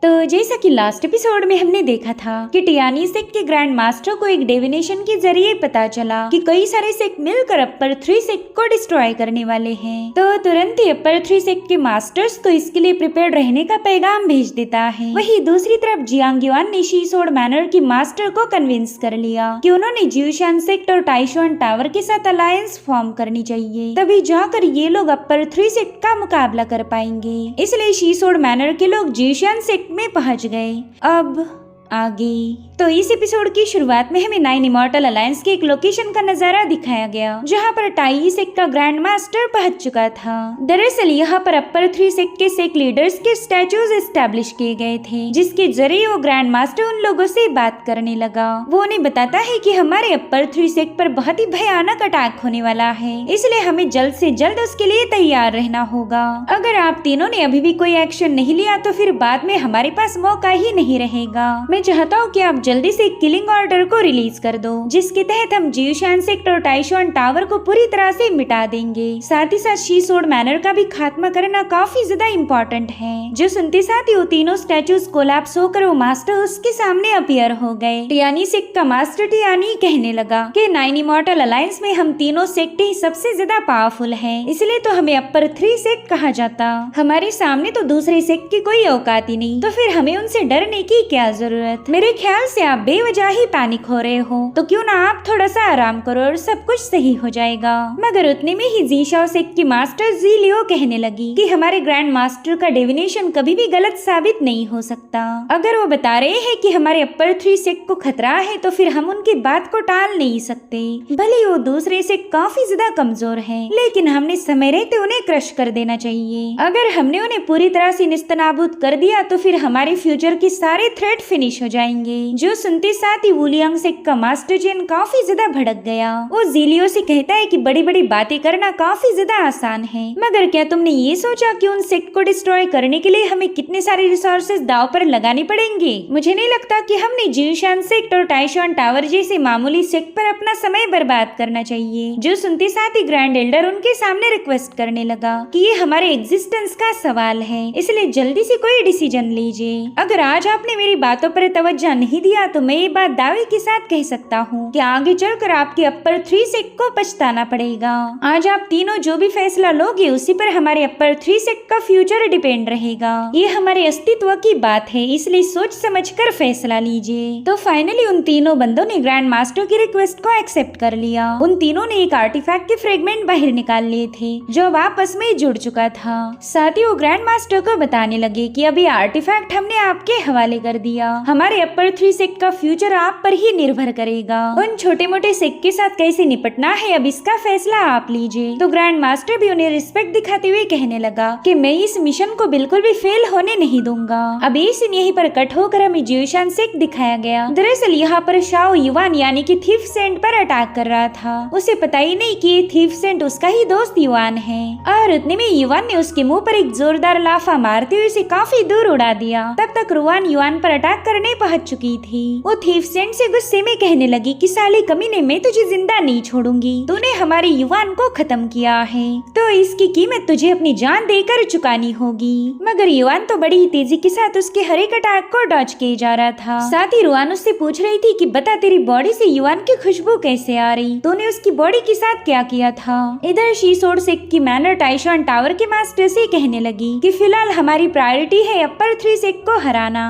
तो जैसा कि लास्ट एपिसोड में हमने देखा था कि टियानी सेक्ट के ग्रैंड मास्टर को एक डिविनेशन के जरिए पता चला कि कई सारे सेक्ट मिलकर अपर 3 सेक्ट को डिस्ट्रॉय करने वाले हैं। तो तुरंत ही अपर 3 सेक्ट के मास्टर्स को इसके लिए प्रिपेयर रहने का पैगाम भेज देता है। वहीं दूसरी तरफ जियांग युआन ने शी-सोड मैनर की मास्टर को कन्विंस कर लिया कि उन्होंने जियोशान सेक्ट और टाइशुआन टावर के साथ अलायंस फॉर्म करनी चाहिए, तभी जाकर ये लोग अपर 3 सेक्ट का मुकाबला कर पाएंगे। इसलिए शी-सोड मैनर के लोग जियोशान सेक्ट में पहुंच गए। अब आगे तो इस एपिसोड की शुरुआत में हमें 9 इमॉर्टल अलायंस के एक लोकेशन का नजारा दिखाया गया, जहां पर टाई सेक्ट का ग्रैंड मास्टर पहुंच चुका था। दरअसल यहाँ पर अपर 3 सेक्ट के सेक्ट लीडर्स के स्टैचूज एस्टेब्लिश किए गए थे, जिसके जरिए वो ग्रैंड मास्टर उन लोगों से बात करने लगा। वो उन्हें बताता है कि हमारे अपर 3 सेक्ट पर बहुत ही भयानक अटैक होने वाला है, इसलिए हमें जल्द से जल्द उसके लिए तैयार रहना होगा। अगर आप तीनों ने अभी भी कोई एक्शन नहीं लिया तो फिर बाद में हमारे पास मौका ही नहीं रहेगा। मैं चाहता हूँ कि आप जल्दी से किलिंग ऑर्डर को रिलीज कर दो, जिसके तहत हम जियोशान सेक्ट और टाइशुआन टावर को पूरी तरह से मिटा देंगे। साथ ही साथ शी-सोड मैनर का भी खात्मा करना काफी ज्यादा इम्पोर्टेंट है। जो सुनते साथ ही वो तीनों स्टैचूज कोलैप्स होकर वो मास्टर उसके सामने अपीयर हो गए। टियानी सेक्ट का मास्टर टियानी कहने लगा कि 9 इमॉर्टल अलायंस में हम तीनों सेक्ट ही सबसे ज्यादा पावरफुल है, इसलिए तो हमें अपर 3 सेक्ट कहा जाता। हमारे सामने तो दूसरे सेक्ट की कोई औकात ही नहीं, तो फिर हमें उनसे डरने की क्या जरूरत। मेरे ख्याल से आप बेवजह ही पैनिक हो रहे हो, तो क्यों ना आप थोड़ा सा आराम करो और सब कुछ सही हो जाएगा। मगर उतने में ही जीशाओ सेक्ट की मास्टर ज़ीलियो कहने लगी कि हमारे ग्रैंड मास्टर का डिविनेशन कभी भी गलत साबित नहीं हो सकता। अगर वो बता रहे हैं कि हमारे अपर 3 सेक्ट को खतरा है, तो फिर हम उनकी बात को टाल नहीं सकते। भले वो दूसरे से काफी ज्यादा कमजोर है, लेकिन हमने समय रहते उन्हें क्रश कर देना चाहिए। अगर हमने उन्हें पूरी तरह से निस्तनाबूद कर दिया तो फिर हमारे फ्यूचर के सारे थ्रेट फिनिश हो जाएंगे। जो सुनते साथ ही वुलियांग सेक्ट का मास्टर जेन काफी ज्यादा भड़क गया। वो ज़ीलियो से कहता है कि बड़ी बड़ी बातें करना काफी ज्यादा आसान है, मगर क्या तुमने ये सोचा कि उन सेक्ट को डिस्ट्रॉय करने के लिए हमें कितने सारे रिसोर्सेज दाव पर लगाने पड़ेंगे। मुझे नहीं लगता कि हमने जियोशान सेक्ट और टाइशुआन टावर जैसे मामूली सेक्ट पर अपना समय बर्बाद करना चाहिए। जो सुनते साथ ही ग्रैंड एल्डर उनके सामने रिक्वेस्ट करने लगा कि ये हमारे एग्जिस्टेंस का सवाल है, इसलिए जल्दी से कोई डिसीजन लीजिए। अगर आज आपने मेरी बातों पर तवज्जो नहीं दिया तो मैं ये बात दावे के साथ कह सकता हूँ कि आगे चलकर आपके अपर 3 सेक्ट को पछताना पड़ेगा। आज आप तीनों जो भी फैसला लोगे उसी पर हमारे अपर 3 सेक्ट का फ्यूचर डिपेंड रहेगा। ये हमारे अस्तित्व की बात है, इसलिए सोच समझकर फैसला लीजिए। तो फाइनली उन तीनों बंदों ने ग्रैंड मास्टर की रिक्वेस्ट को एक्सेप्ट कर लिया। उन तीनों ने एक आर्टिफैक्ट के फ्रेगमेंट बाहर निकाल लिए थे, जो अब आपस में जुड़ चुका था। साथ ही वो ग्रैंड मास्टर को बताने लगे कि अभी आर्टिफैक्ट हमने आपके हवाले कर दिया। हमारे अपर 3 सेक्ट का फ्यूचर आप पर ही निर्भर करेगा। उन छोटे मोटे सेक्ट के साथ कैसे निपटना है, अब इसका फैसला आप लीजिए। तो ग्रैंड मास्टर भी उन्हें रिस्पेक्ट दिखाते हुए कहने लगा कि मैं इस मिशन को बिल्कुल भी फेल होने नहीं दूंगा। अब ये सीन यहीं पर कट होकर हमें जियोशान सेक्ट दिखाया गया। दरअसल यहाँ पर शाओ युआन यानी कि थीफ सेंट पर अटैक कर रहा था। उसे पता ही नहीं कि ये थीफ सेंट उसका ही दोस्त युआन है, और उतने में युआन ने उसके मुंह पर एक जोरदार लाफा मारते हुए उसे काफी दूर उड़ा दिया। तब तक रुआन युआन पर अटैक करने पहुंच चुकी थी। वो थीफ सेंट से गुस्से में कहने लगी कि साले कमीने, मैं तुझे जिंदा नहीं छोड़ूंगी। तूने हमारे युआन को खत्म किया है, तो इसकी कीमत तुझे अपनी जान देकर चुकानी होगी। मगर युआन तो बड़ी तेजी के साथ उसके हर एक अटैक को डॉज किए जा रहा था। साथ ही रुआन उससे पूछ रही थी कि बता, तेरी बॉडी से युआन की खुशबू कैसे आ रही, तूने उसकी बॉडी के साथ क्या किया था। इधर शी-सोड सेक्ट की मैनर टाइशुआन टावर के मास्टर से कहने लगी कि फिलहाल हमारी प्रायोरिटी है अपर 3 सेक्ट को हराना,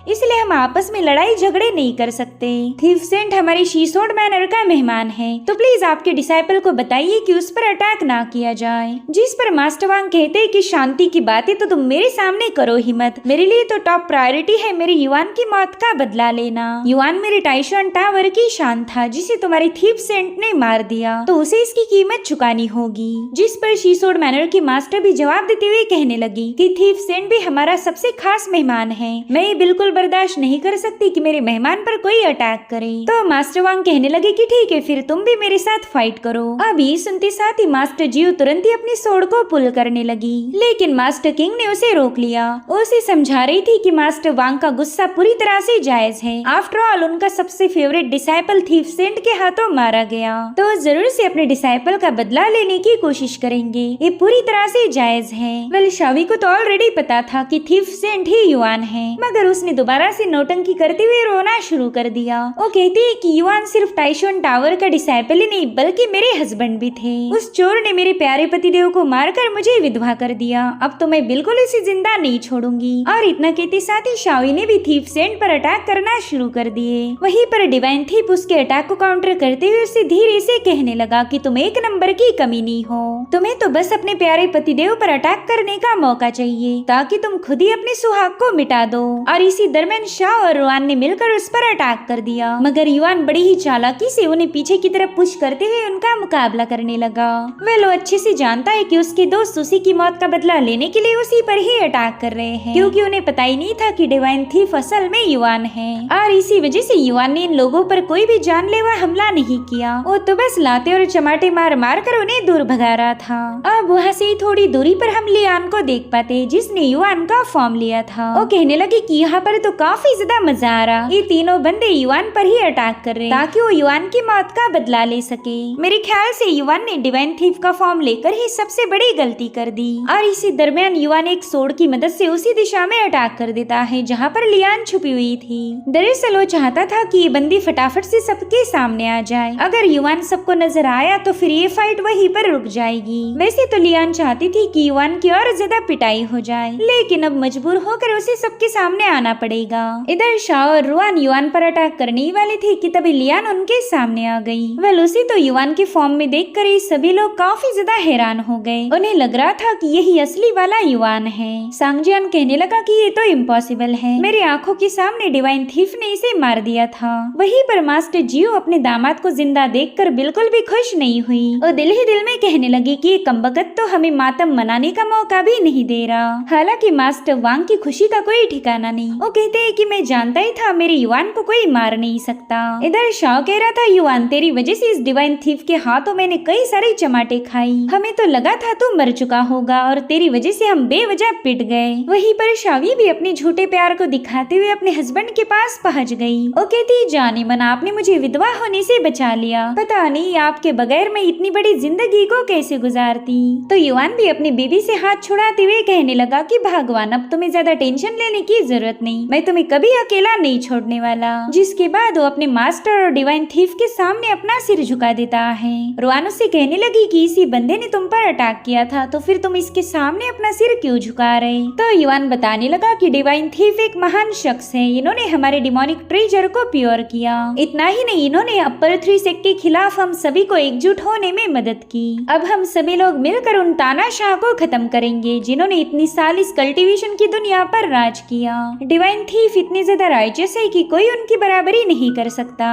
इसलिए हम आपस में लड़ाई झगड़े नहीं कर सकते। थीफ सेंट हमारी शी-सोड मैनर का मेहमान है, तो प्लीज आपके डिसाइपल को बताइए कि उस पर अटैक ना किया जाए। जिस पर मास्टर वांग कहते हैं कि शांति की बातें तो तुम मेरे सामने करो ही मत, मेरे लिए तो टॉप प्रायोरिटी है मेरी युआन की मौत का बदला लेना। युआन मेरे टाइशुआन टावर की शान था, जिसे तुम्हारी थीफ सेंट ने मार दिया, तो उसे इसकी कीमत चुकानी होगी। जिस पर शी-सोड मैनर की मास्टर भी जवाब देते हुए कहने लगी कि थीफ सेंट भी हमारा सबसे खास मेहमान है, मैं बिल्कुल बर्दाश्त नहीं कर सकती कि मेरे मेहमान पर कोई अटैक करे। तो मास्टर वांग कहने लगे कि ठीक है, फिर तुम भी मेरे साथ फाइट करो। अभी सुनते साथ ही मास्टर जियो तुरंत ही अपनी स्वॉर्ड को पुल करने लगी, लेकिन मास्टर किंग ने उसे रोक लिया। उसे समझा रही थी कि मास्टर वांग का गुस्सा पूरी तरह से जायज है। आफ्टर ऑल उनका सबसे फेवरेट डिसाइपल थीफ सेंट के हाथों मारा गया, तो जरूर से अपने डिसाइपल का बदला लेने की कोशिश करेंगे। ये पूरी तरह से जायज है। वेल शावी को तो ऑलरेडी पता था कि थीफ सेंट ही युआन है, मगर उसने दोबारा से नौटंकी करते हुए रोना शुरू कर दिया। वो कहती है कि युआन सिर्फ टाइशोन टावर का डिसाइपल ही नहीं बल्कि मेरे हस्बैंड भी थे। उस चोर ने मेरे प्यारे पतिदेव को मारकर मुझे विधवा कर दिया। अब तो मैं बिल्कुल इसे जिंदा नहीं छोड़ूंगी। और इतना कहते साथ ही शावी ने भी थीफ सेंट पर अटैक करना शुरू कर दिए। वहीं पर डिवाइन थीफ उसके अटैक को काउंटर करते हुए उसे धीरे से कहने लगा कि तुम एक नंबर की कमीनी हो। तुम्हें तो बस अपने प्यारे पतिदेव पर अटैक करने का मौका चाहिए ताकि तुम खुद ही अपने सुहाग को मिटा दो। और इसी दरमियान शाह और रुआन ने मिलकर उस पर अटैक कर दिया, मगर युआन बड़ी ही चालाकी से उन्हें पीछे की तरफ पुश करते हुए उनका मुकाबला करने लगा। वो अच्छे से जानता है कि उसके दोस्त उसी की मौत का बदला लेने के लिए उसी पर ही अटैक कर रहे हैं, क्योंकि उन्हें पता ही नहीं था कि डिवाइन थीफ असल में युआन है। और इसी वजह से युआन ने इन लोगों पर कोई भी जानलेवा हमला नहीं किया। वो तो बस लाते और चमाटे मार मार कर उन्हें दूर भगा रहा था। अब वहाँ से थोड़ी दूरी पर हम लियान को देख पाते, जिसने युआन का फॉर्म लिया था। वो कहने लगे कि यहाँ पर तो काफी ज्यादा मजा आ रहा। ये तीनों बंदे युआन पर ही अटैक कर रहे ताकि वो युआन की मौत का बदला ले सके। मेरे ख्याल से युआन ने डिवाइन थीफ का फॉर्म लेकर ही सबसे बड़ी गलती कर दी। और इसी दरमियान युआन एक सोर्ड की मदद से उसी दिशा में अटैक कर देता है जहाँ पर लियान छुपी हुई थी। दरअसल वो चाहता था कि ये बंदी फटाफट से सबके सामने आ जाए। अगर युआन सबको नजर आया तो फिर ये फाइट वहीं पर रुक जाएगी। वैसे तो लियान चाहती थी कि युआन की और ज्यादा पिटाई हो जाए, लेकिन अब मजबूर होकर उसे सबके सामने आना पड़ेगा। इधर शाह और रुआन युआन पर अटैक करने वाले थे कि तभी लियान उनके सामने आ गई। वेल उसे तो युआन के फॉर्म में देखकर ये सभी लोग काफी ज्यादा हैरान हो गए। उन्हें लग रहा था कि यही असली वाला युआन है। सांगजियान कहने लगा कि ये तो इम्पॉसिबल है, मेरी आंखों के सामने डिवाइन थीफ ने इसे मार दिया था। वहीं पर मास्टर जियो अपने दामाद को जिंदा देखकर बिल्कुल भी खुश नहीं हुई। और दिल ही दिल में कहने लगी कि ये कमबख्त तो हमें मातम मनाने का मौका भी नहीं दे रहा। हालांकि मास्टर वांग की खुशी का कोई ठिकाना नहीं। वो कहते हैं कि मैं जानता ही था मेरे युआन को कोई मार नहीं सकता। इधर शाह कह रहा था युआन तेरी वजह से इस डिवाइन थीफ के हाथों मैंने कई सारे चमाटे खाई। हमें तो लगा था तू मर चुका होगा और तेरी वजह से हम बेवजह पिट गए। वहीं पर शावी भी अपने झूठे प्यार को दिखाते हुए अपने हस्बैंड के पास पहुंच गई। वो कहती जाने मन आपने मुझे विधवा होने से बचा लिया। पता नहीं आपके बगैर मैं इतनी बड़ी जिंदगी को कैसे गुजारती। तो युआन भी अपनी बीवी से हाथ छुड़ाते हुए कहने लगा कि भगवान अब तुम्हें ज्यादा टेंशन लेने की जरूरत नहीं, मैं तुम्हें कभी अकेला नहीं छोड़ने वाला। जिसके बाद वो अपने मास्टर और डिवाइन थीफ के सामने अपना सिर झुका देता है। रुआन उससे कहने लगी कि इसी बंदे ने तुम पर अटैक किया था, तो फिर तुम इसके सामने अपना सिर क्यों झुका रहे। तो युआन बताने लगा कि डिवाइन थीफ एक महान शख्स है, इन्होंने हमारे डिमोनिक ट्रेजर को प्योर किया। इतना ही नहीं, इन्होंने अपर 3 सेक्ट के खिलाफ हम सभी को एकजुट होने में मदद की। अब हम सभी लोग मिलकर उन तानाशाह को खत्म करेंगे जिन्होंने इतनी साल इस कल्टीवेशन की दुनिया पर राज किया। डिवाइन थीफ इतनी ज्यादा राइचियस है कि कोई उनकी बराबरी नहीं कर सकता।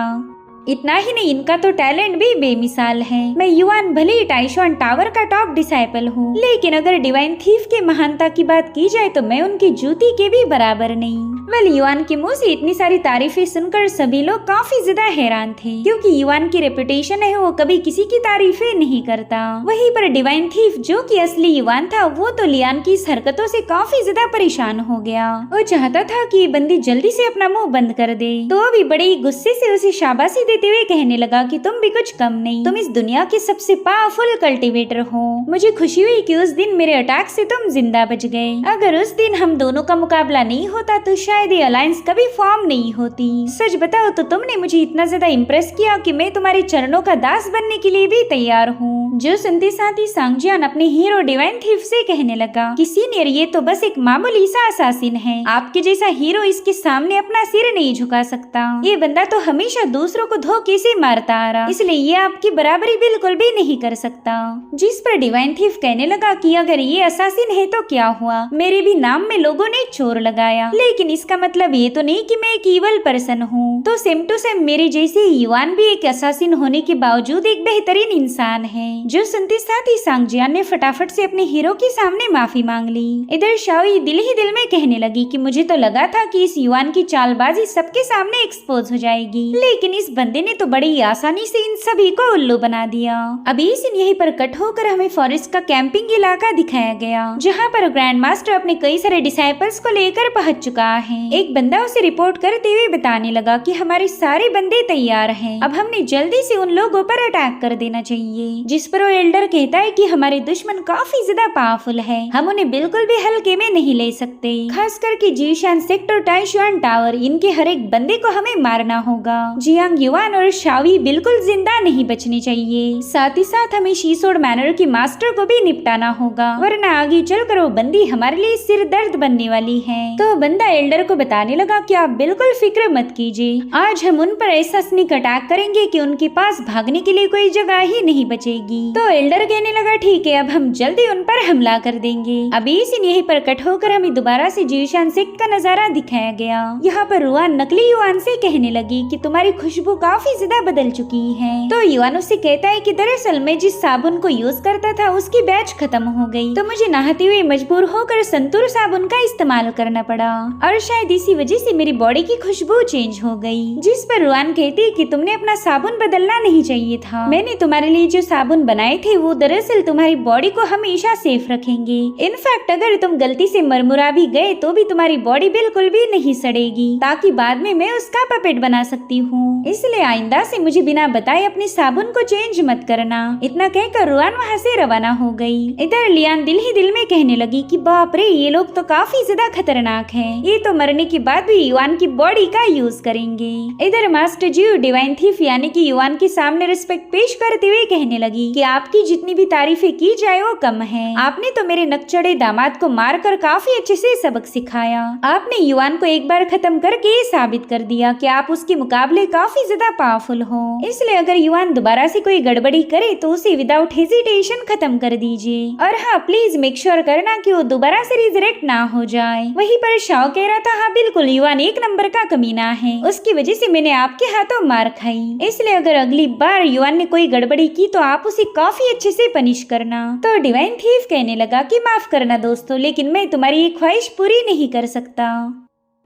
इतना ही नहीं, इनका तो टैलेंट भी बेमिसाल है। मैं युआन भले ही टाइशोन टावर का टॉप डिसाइपल हूँ, लेकिन अगर डिवाइन थीफ के महानता की बात की जाए तो मैं उनकी जूती के भी बराबर नहीं। वेल युआन के मुंह से इतनी सारी तारीफें सुनकर सभी लोग काफी ज्यादा हैरान थे, क्योंकि युआन की रेपुटेशन है वो कभी किसी की तारीफें नहीं करता। वहीं पर डिवाइन थीफ जो कि असली युआन था, वो तो लियान की इस हरकतों से काफी ज्यादा परेशान हो गया। वो चाहता था कि ये बंदी जल्दी से अपना मुंह बंद कर दे, तो भी बड़े ही गुस्से से उसे शाबाशी देते हुए कहने लगा कि तुम भी कुछ कम नहीं, तुम इस दुनिया के सबसे पावरफुल कल्टीवेटर हो। मुझे खुशी हुई कि उस दिन मेरे अटैक से तुम जिंदा बच गए। अगर उस दिन हम दोनों का मुकाबला नहीं होता तो शायद ये अलायंस कभी फॉर्म नहीं होती। सच बताओ तो तुमने मुझे इतना ज्यादा इम्प्रेस किया कि मैं तुम्हारे चरणों का दास बनने के लिए भी तैयार हूँ। जो सुनते साथ ही सांगजियान अपने हीरो डिवाइन थीफ से कहने लगा कि सीनियर ये तो बस एक मामूली सा असासिन है, आपके जैसा हीरो इसके सामने अपना सिर नहीं झुका सकता। ये बंदा तो हमेशा दूसरों को धोखे से मारता आ रहा, इसलिए ये आपकी बराबरी बिल्कुल भी नहीं कर सकता। जिस पर डिवाइन थीफ कहने लगा कि अगर ये असासिन है तो क्या हुआ, मेरे भी नाम में लोगों ने चोर लगाया, लेकिन इसका मतलब ये तो नहीं कि मैं एक इवल पर्सन हूँ। तो सेम टू सेम मेरे जैसे युआन भी एक असासिन होने के बावजूद एक बेहतरीन इंसान है। जो सुनते साथ ही सांगजियान ने फटाफट से अपने हीरो के सामने माफी मांग ली। इधर शाओई दिल ही दिल में कहने लगी कि मुझे तो लगा था कि इस युवान की चालबाजी सबके सामने एक्सपोज हो जाएगी, लेकिन इस बंदे ने तो बड़ी आसानी से इन सभी को उल्लू बना दिया। अभी सीन यहीं पर कट होकर हमें फॉरेस्ट का कैंपिंग इलाका दिखाया गया, जहाँ पर ग्रैंड मास्टर अपने कई सारे डिसाइपल्स को लेकर पहुंच चुका है। एक बंदा उसे रिपोर्ट करते हुए बताने लगा कि हमारे सारे बंदे तैयार हैं, अब हमने जल्दी से उन लोगों पर अटैक कर देना चाहिए। जिस पर वो एल्डर कहता है कि हमारे दुश्मन काफी ज्यादा पावरफुल है, हम उन्हें बिल्कुल भी हल्के में नहीं ले सकते। खास करके जीशान सेक्टर, टाइशुआन टावर, इनके हर एक बंदे को हमें मारना होगा। जियांग युआन और शाओई बिल्कुल जिंदा नहीं बचने चाहिए। साथ ही साथ हमें शीसोड मैनर के मास्टर को भी निपटाना होगा, वरना आगे चलकर वो बंदी हमारे लिए सिर दर्द बनने वाली है। तो बंदा एल्डर को बताने लगा कि आप बिल्कुल फिक्र मत कीजिए, आज हम उन पर ऐसा स्नीक अटैक करेंगे कि उनके पास भागने के लिए कोई जगह ही नहीं बचेगी। तो एल्डर कहने लगा ठीक है, अब हम जल्दी उन पर हमला कर देंगे। अभी सीन यहीं पर कट होकर हमें दोबारा से जीशान सेक्ट का नजारा दिखाया गया। यहाँ पर रुआन नकली युआन से कहने लगी कि तुम्हारी खुशबू काफी ज्यादा बदल चुकी है। तो युआन उससे कहता है कि दरअसल मैं जिस साबुन को यूज करता था उसकी बैच खत्म हो गई, तो मुझे नहाते हुए मजबूर होकर संतूर साबुन का इस्तेमाल करना पड़ा, और शायद इसी वजह से मेरी बॉडी की खुशबू चेंज हो गई। जिस पर रुआन कहती है कि तुमने अपना साबुन बदलना नहीं चाहिए था, मैंने तुम्हारे लिए जो साबुन बनाए थे वो दरअसल तुम्हारी बॉडी को हमेशा सेफ रखेंगे। इनफैक्ट अगर तुम गलती से मरमुरा भी गए तो भी तुम्हारी बॉडी बिल्कुल भी नहीं सड़ेगी, ताकि बाद में मैं उसका पपेट बना सकती हूँ। इसलिए आइंदा से मुझे बिना बताए अपने साबुन को चेंज मत करना। इतना कहकर रुआन वहाँ से रवाना हो गई। इधर लियान दिल ही दिल में कहने लगी कि बाप रे, ये लोग तो काफी ज्यादा खतरनाक हैं, ये तो मरने के बाद भी युआन की बॉडी का यूज करेंगे। इधर मास्टर जी डिवाइन थीफ यानी कि युआन के सामने रिस्पेक्ट पेश करते हुए कहने लगी कि आपकी जितनी भी तारीफें की जाए वो कम है। आपने तो मेरे नकचढ़े दामाद को मारकर काफी अच्छे से सबक सिखाया। आपने युआन को एक बार खत्म करके साबित कर दिया कि आप उसके मुकाबले काफी ज्यादा पावरफुल हो। इसलिए अगर युआन दोबारा से कोई गड़बड़ी करे तो उसे विदाउट हेजिटेशन खत्म कर दीजिए, और हाँ प्लीज मेक श्योर करना कि वो दोबारा से रिजरेक्ट ना हो जाए। वहीं पर शाओ कह रहा था हाँ बिल्कुल, युआन एक नंबर का कमीना है, उसकी वजह से मैंने आपके हाथों मार खाई, इसलिए अगर अगली बार युआन ने कोई गड़बड़ी की तो आप उसे काफी अच्छे से पनिश करना। तो डिवाइन थीफ कहने लगा कि माफ करना दोस्तों, लेकिन मैं तुम्हारी ये ख्वाहिश पूरी नहीं कर सकता।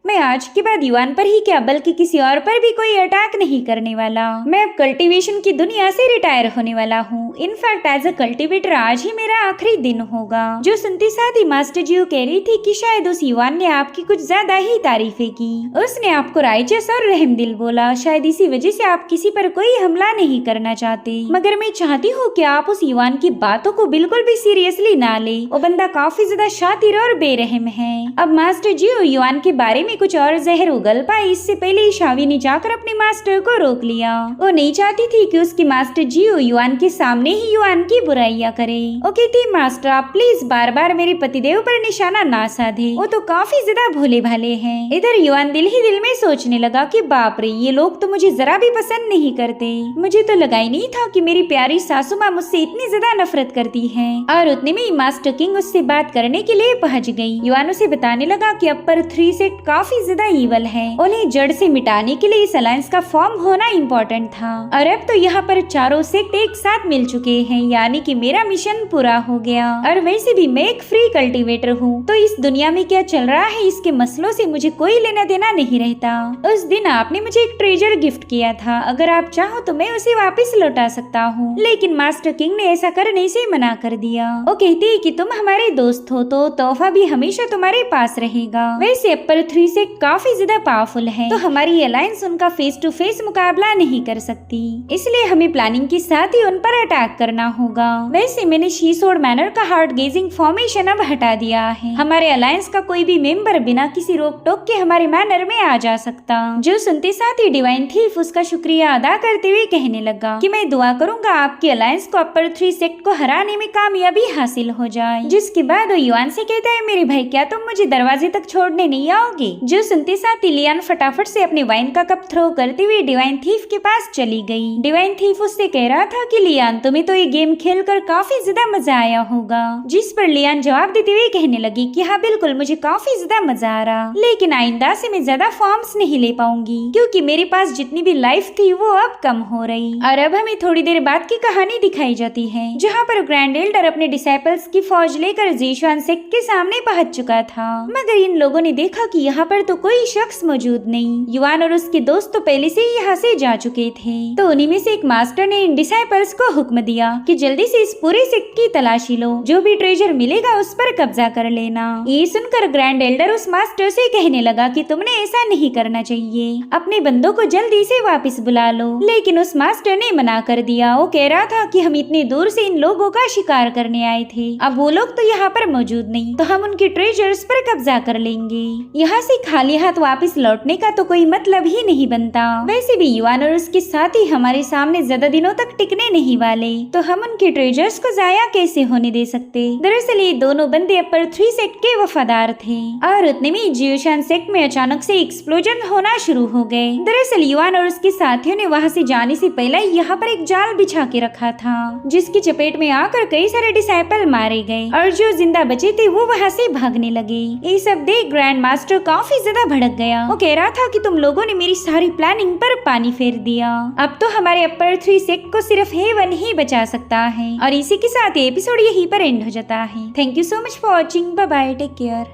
मैं आज के बाद युआन पर ही क्या बल्कि किसी और पर भी कोई अटैक नहीं करने वाला। मैं अब कल्टीवेशन की दुनिया से रिटायर होने वाला हूँ। इनफैक्ट एज अ कल्टीवेटर आज ही मेरा आखिरी दिन होगा। जो सुनते साथ ही मास्टर जी कह रही थी कि शायद उस युआन ने आपकी कुछ ज्यादा ही तारीफें की। उसने आपको राइचस और रहमदिल बोला, शायद इसी वजह से आप किसी पर कोई हमला नहीं करना चाहते। मगर मैं चाहती हूँ कि आप उस युआन की बातों को बिल्कुल भी सीरियसली ना ले। वो बंदा काफी ज्यादा शातिर और बेरहम है। अब मास्टर जी युआन के बारे में कुछ और जहर उगल पाए इससे पहले ही शावी ने जाकर अपने मास्टर को रोक लिया। वो नहीं चाहती थी कि उसकी मास्टर जी युआन के सामने ही युआन की बुराइयां करे। वो कहती मास्टर आप प्लीज बार बार मेरे पतिदेव पर निशाना ना साधे, वो तो काफी ज्यादा भोले भाले हैं। इधर युआन दिल ही दिल में सोचने लगा कि बाप रे, ये लोग तो मुझे जरा भी पसंद नहीं करते। मुझे तो लगा ही नहीं था कि मेरी प्यारी सासू माँ मुझसे इतनी ज्यादा नफरत करती है। और उतने में ही मास्टर किंग उससे बात करने के लिए पहुंच गई। युआन उसे बताने लगा कि अपर 3 सेक्ट काफी ज्यादा ईवल है, उन्हें जड़ से मिटाने के लिए इस अलायंस का फॉर्म होना इम्पोर्टेंट था। और अब तो यहाँ पर चारों सेक्ट एक साथ मिल चुके हैं, यानी कि मेरा मिशन पूरा हो गया। और वैसे भी मैं एक फ्री कल्टीवेटर हूँ, तो इस दुनिया में क्या चल रहा है इसके मसलों से मुझे कोई लेना देना नहीं रहता। उस दिन आपने मुझे एक ट्रेजर गिफ्ट किया था, अगर आप चाहो तो मैं उसे वापस लौटा सकता हूँ, लेकिन मास्टर किंग ने ऐसा करने से मना कर दिया। वो कहती है कि तुम हमारे दोस्त हो तो तोहफा भी हमेशा तुम्हारे पास रहेगा। वैसे अपर 3 सेक्ट काफी ज्यादा पावरफुल है, तो हमारी अलायंस उनका फेस टू फेस मुकाबला नहीं कर सकती, इसलिए हमें प्लानिंग के साथ ही उन पर अटैक करना होगा। वैसे मैंने शीसोड मैनर का हार्ट गेजिंग फॉर्मेशन अब हटा दिया है, हमारे अलायंस का कोई भी मेंबर बिना किसी रोक टोक के हमारे मैनर में आ जा सकता। जो सुनते साथ ही डिवाइन थीफ उसका शुक्रिया अदा करते हुए कहने लगा कि मैं दुआ करूंगा आपकी अलायंस को अपर 3 सेक्ट को हराने में कामयाबी हासिल हो जाए। जिसके बाद वो युआन से कहता है मेरे भाई क्या तुम मुझे दरवाजे तक छोड़ने नहीं आओगे? जो सुनते साथ ही लियान फटाफट से अपने वाइन का कप थ्रो करते हुए डिवाइन थीफ के पास चली गई। डिवाइन थीफ उससे कह रहा था कि लियान, तुम्हें तो ये गेम खेलकर काफी ज्यादा मजा आया होगा। जिस पर लियान जवाब देते हुए कहने लगी कि हाँ बिल्कुल, मुझे काफी ज्यादा मजा आ रहा, लेकिन आइंदा से मैं ज्यादा फॉर्म्स नहीं ले पाऊंगी क्योंकि मेरे पास जितनी भी लाइफ थी वो अब कम हो रही। और अब हमें थोड़ी देर बाद की कहानी दिखाई जाती है जहाँ पर ग्रैंड एल्डर अपने डिसाइपल्स की फौज लेकर जीशुआन सेक्ट के सामने पहुंच चुका था, मगर इन लोगों ने देखा कि यहाँ पर तो कोई शख्स मौजूद नहीं। युवान और उसके दोस्त तो पहले से ही यहाँ से जा चुके थे। तो उन्हीं में से एक मास्टर ने इन डिसाइपल्स को हुक्म दिया कि जल्दी से इस पूरे सेक्ट की तलाशी लो, जो भी ट्रेजर मिलेगा उस पर कब्जा कर लेना। ये सुनकर ग्रैंड एल्डर उस मास्टर से कहने लगा कि तुमने ऐसा नहीं करना चाहिए, अपने बंदों को जल्दी से वापस बुला लो। लेकिन उस मास्टर ने मना कर दिया। वो कह रहा था कि हम इतने दूर से इन लोगों का शिकार करने आए थे, अब वो लोग तो यहाँ पर मौजूद नहीं, तो हम उनके ट्रेजर्स पर कब्जा कर लेंगे। यहाँ से खाली हाथ वापस लौटने का तो कोई मतलब ही नहीं बनता। वैसे भी युवान और उसके साथी हमारे सामने ज्यादा दिनों तक टिकने नहीं वाले, तो हम उनके ट्रेजर्स को जाया कैसे होने दे सकते। दरअसल ये दोनों बंदे अपर 3 सेक्ट के वफादार थे और उतने में जीशुआन सेक्ट में अचानक से एक्सप्लोजन होना शुरू हो गए। दरअसल युवान और उसके साथियों ने वहाँ से जाने से पहले यहाँ पर एक जाल बिछा के रखा था, जिसकी चपेट में आकर कई सारे डिसाइपल मारे गए और जो जिंदा बचे थे वो वहाँ से भागने लगे। ये सब देख ग्रैंड मास्टर काफी ज्यादा भड़क गया। वो कह रहा था कि तुम लोगों ने मेरी सारी प्लानिंग पर पानी फेर दिया, अब तो हमारे अपर 3 सेक्ट को सिर्फ हेवन ही बचा सकता है। और इसी के साथ एपिसोड यहीं पर एंड हो जाता है। Thank you so much for watching. Bye bye, take care.